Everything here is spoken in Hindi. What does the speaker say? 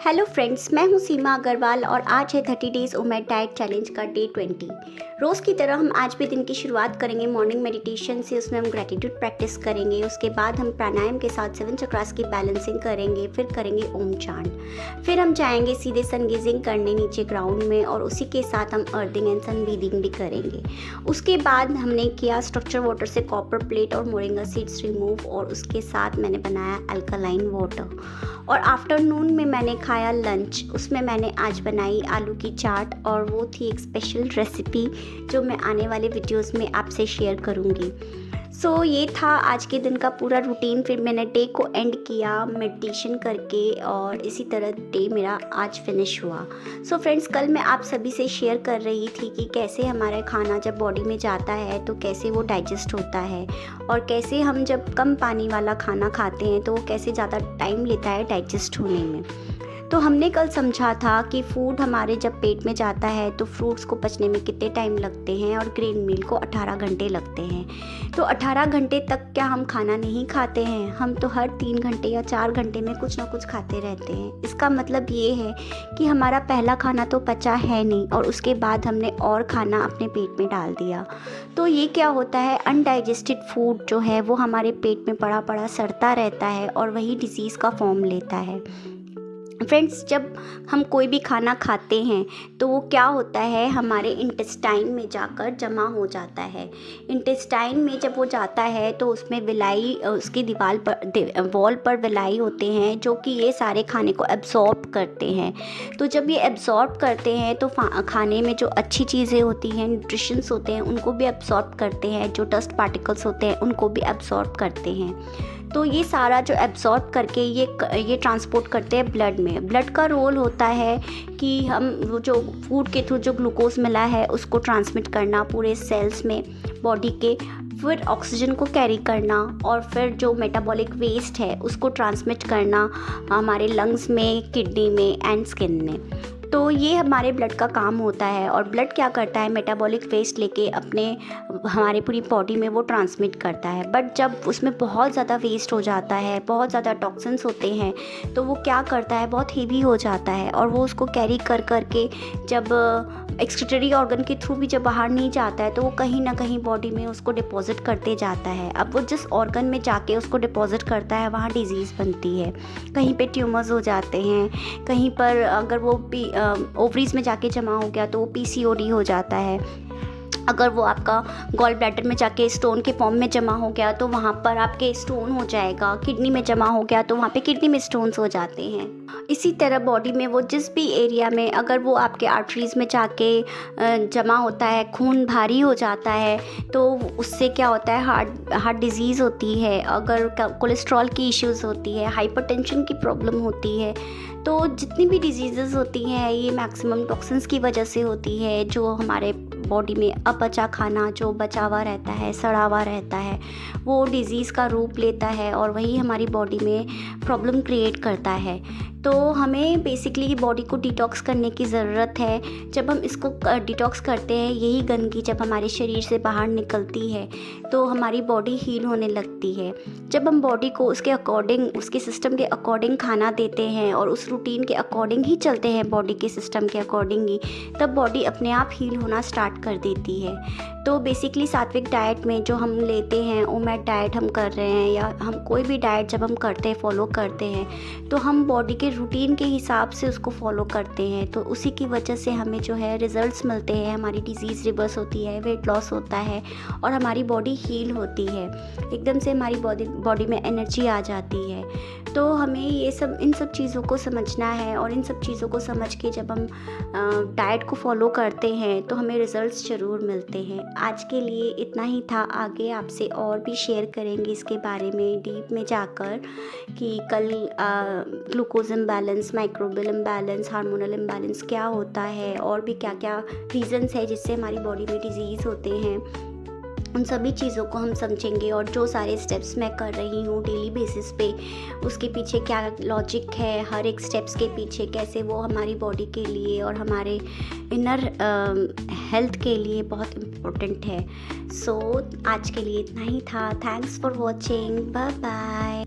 हेलो फ्रेंड्स, मैं हूं सीमा अग्रवाल और आज है 30 डेज़ ओमेड डाइट चैलेंज का डे 20। रोज़ की तरह हम आज भी दिन की शुरुआत करेंगे मॉर्निंग मेडिटेशन से। उसमें हम ग्रैटिट्यूड प्रैक्टिस करेंगे। उसके बाद हम प्राणायाम के साथ 7 चक्रास की बैलेंसिंग करेंगे। फिर करेंगे ओम चांट। फिर हम जाएंगे सीधे सन गेजिंग करने नीचे ग्राउंड में और उसी के साथ हम अर्थिंग एंड सन ब्रीदिंग भी करेंगे। उसके बाद हमने किया स्ट्रक्चर वाटर से कॉपर प्लेट और मोरिंगा सीड्स रिमूव और उसके साथ मैंने बनाया अल्कलाइन वाटर। और आफ्टरनून में मैंने खाया लंच। उसमें मैंने आज बनाई आलू की चाट और वो थी एक स्पेशल रेसिपी जो मैं आने वाले वीडियोस में आपसे शेयर करूँगी। सो ये था आज के दिन का पूरा रूटीन। फिर मैंने डे को एंड किया मेडिटेशन करके और इसी तरह डे मेरा आज फिनिश हुआ। सो फ्रेंड्स, कल मैं आप सभी से शेयर कर रही थी कि कैसे हमारा खाना जब बॉडी में जाता है तो कैसे वो डाइजेस्ट होता है और कैसे हम जब कम पानी वाला खाना खाते हैं तो वो कैसे ज़्यादा टाइम लेता है डाइजेस्ट होने में। तो हमने कल समझा था कि फूड हमारे जब पेट में जाता है तो फ्रूट्स को पचने में कितने टाइम लगते हैं और ग्रेन मील को 18 घंटे लगते हैं। तो 18 घंटे तक क्या हम खाना नहीं खाते हैं? हम तो हर 3 घंटे या 4 घंटे में कुछ ना कुछ खाते रहते हैं। इसका मतलब ये है कि हमारा पहला खाना तो पचा है नहीं और उसके बाद हमने और खाना अपने पेट में डाल दिया। तो ये क्या होता है, अनडाइजेस्टेड फूड जो है वो हमारे पेट में पड़ा पड़ा सड़ता रहता है और वही डिजीज़ का फॉर्म लेता है। फ्रेंड्स, जब हम कोई भी खाना खाते हैं तो वो क्या होता है, हमारे इंटेस्टाइन में जाकर जमा हो जाता है। इंटेस्टाइन में जब वो जाता है तो उसमें विलाई, उसकी दीवार पर वॉल पर विलाई होते हैं जो कि ये सारे खाने को एब्जॉर्ब करते हैं। तो जब ये एब्जॉर्ब करते हैं तो खाने में जो अच्छी चीज़ें होती हैं, न्यूट्रिशंस होते हैं, उनको भी एब्जॉर्ब करते हैं। जो डस्ट पार्टिकल्स होते हैं उनको भी एब्जॉर्ब करते हैं। तो ये सारा जो एब्जॉर्ब करके ये ट्रांसपोर्ट करते हैं ब्लड में। ब्लड का रोल होता है कि हम वो जो फूड के थ्रू जो ग्लूकोज मिला है उसको ट्रांसमिट करना पूरे सेल्स में बॉडी के, फिर ऑक्सीजन को कैरी करना और फिर जो मेटाबॉलिक वेस्ट है उसको ट्रांसमिट करना हमारे लंग्स में, किडनी में एंड स्किन में। तो ये हमारे ब्लड का काम होता है और ब्लड क्या करता है, मेटाबॉलिक वेस्ट लेके हमारे पूरी बॉडी में वो ट्रांसमिट करता है। बट जब उसमें बहुत ज़्यादा वेस्ट हो जाता है, बहुत ज़्यादा टॉक्सिन्स होते हैं तो वो क्या करता है, बहुत हेवी हो जाता है और वो उसको कैरी कर के जब एक्सक्रीटरी ऑर्गन के थ्रू भी जब बाहर नहीं जाता है तो वो कहीं ना कहीं बॉडी में उसको डिपॉजिट करते जाता है। अब वो जिस ऑर्गन में जाके उसको डिपॉजिट करता है वहाँ डिजीज़ बनती है। कहीं पे ट्यूमर्स हो जाते हैं, कहीं पर अगर वो ओवरीज में जाके जमा हो गया तो वो पीसीओडी हो जाता है। अगर वो आपका गॉल ब्लैडर में जाके स्टोन के फॉर्म में जमा हो गया तो वहाँ पर आपके स्टोन हो जाएगा। किडनी में जमा हो गया तो वहाँ पे किडनी में स्टोन्स हो जाते हैं। इसी तरह बॉडी में वो जिस भी एरिया में अगर वो आपके आर्टरीज में जाके जमा होता है, खून भारी हो जाता है तो उससे क्या होता है, हार्ट डिजीज़ होती है। अगर कोलेस्ट्रॉल की इश्यूज़ होती है, हाइपरटेंशन की प्रॉब्लम होती है, तो जितनी भी डिजीज़ होती हैं ये मैक्सिमम टॉक्सिन्स की वजह से होती है। जो हमारे बॉडी में अपचा खाना जो बचा हुआ रहता है, सड़ा हुआ रहता है, वो डिज़ीज़ का रूप लेता है और वही हमारी बॉडी में प्रॉब्लम क्रिएट करता है। तो हमें बेसिकली बॉडी को डिटॉक्स करने की ज़रूरत है। जब हम इसको डिटॉक्स करते हैं, यही गंदगी जब हमारे शरीर से बाहर निकलती है तो हमारी बॉडी हील होने लगती है। जब हम बॉडी को उसके अकॉर्डिंग, उसके सिस्टम के अकॉर्डिंग खाना देते हैं और उस रूटीन के अकॉर्डिंग ही चलते हैं, बॉडी के सिस्टम के अकॉर्डिंग ही, तब बॉडी अपने आप हील होना स्टार्ट कर देती है। तो बेसिकली सात्विक डाइट में जो हम लेते हैं, ओमेड डाइट हम कर रहे हैं या हम कोई भी डाइट जब हम करते हैं, फॉलो करते हैं, तो हम बॉडी के रूटीन के हिसाब से उसको फॉलो करते हैं। तो उसी की वजह से हमें जो है रिजल्ट्स मिलते हैं, हमारी डिजीज़ रिवर्स होती है, वेट लॉस होता है और हमारी बॉडी हील होती है। एकदम से हमारी बॉडी में एनर्जी आ जाती है। तो हमें इन सब चीज़ों को समझना है और इन सब चीज़ों को समझ के जब हम डाइट को फॉलो करते हैं तो हमें रिजल्ट्स ज़रूर मिलते हैं। आज के लिए इतना ही था। आगे आपसे और भी शेयर करेंगे इसके बारे में डीप में जाकर कि कल glucose imbalance, microbial imbalance, hormonal imbalance क्या होता है और भी क्या क्या रीज़न्स है जिससे हमारी बॉडी में डिजीज़ होते हैं। उन सभी चीज़ों को हम समझेंगे और जो सारे स्टेप्स मैं कर रही हूँ डेली बेसिस पे, उसके पीछे क्या लॉजिक है, हर एक स्टेप्स के पीछे कैसे वो हमारी बॉडी के लिए और हमारे इनर हेल्थ के लिए बहुत इम्पोर्टेंट है। सो आज के लिए इतना ही था। Thanks for watching. Bye bye.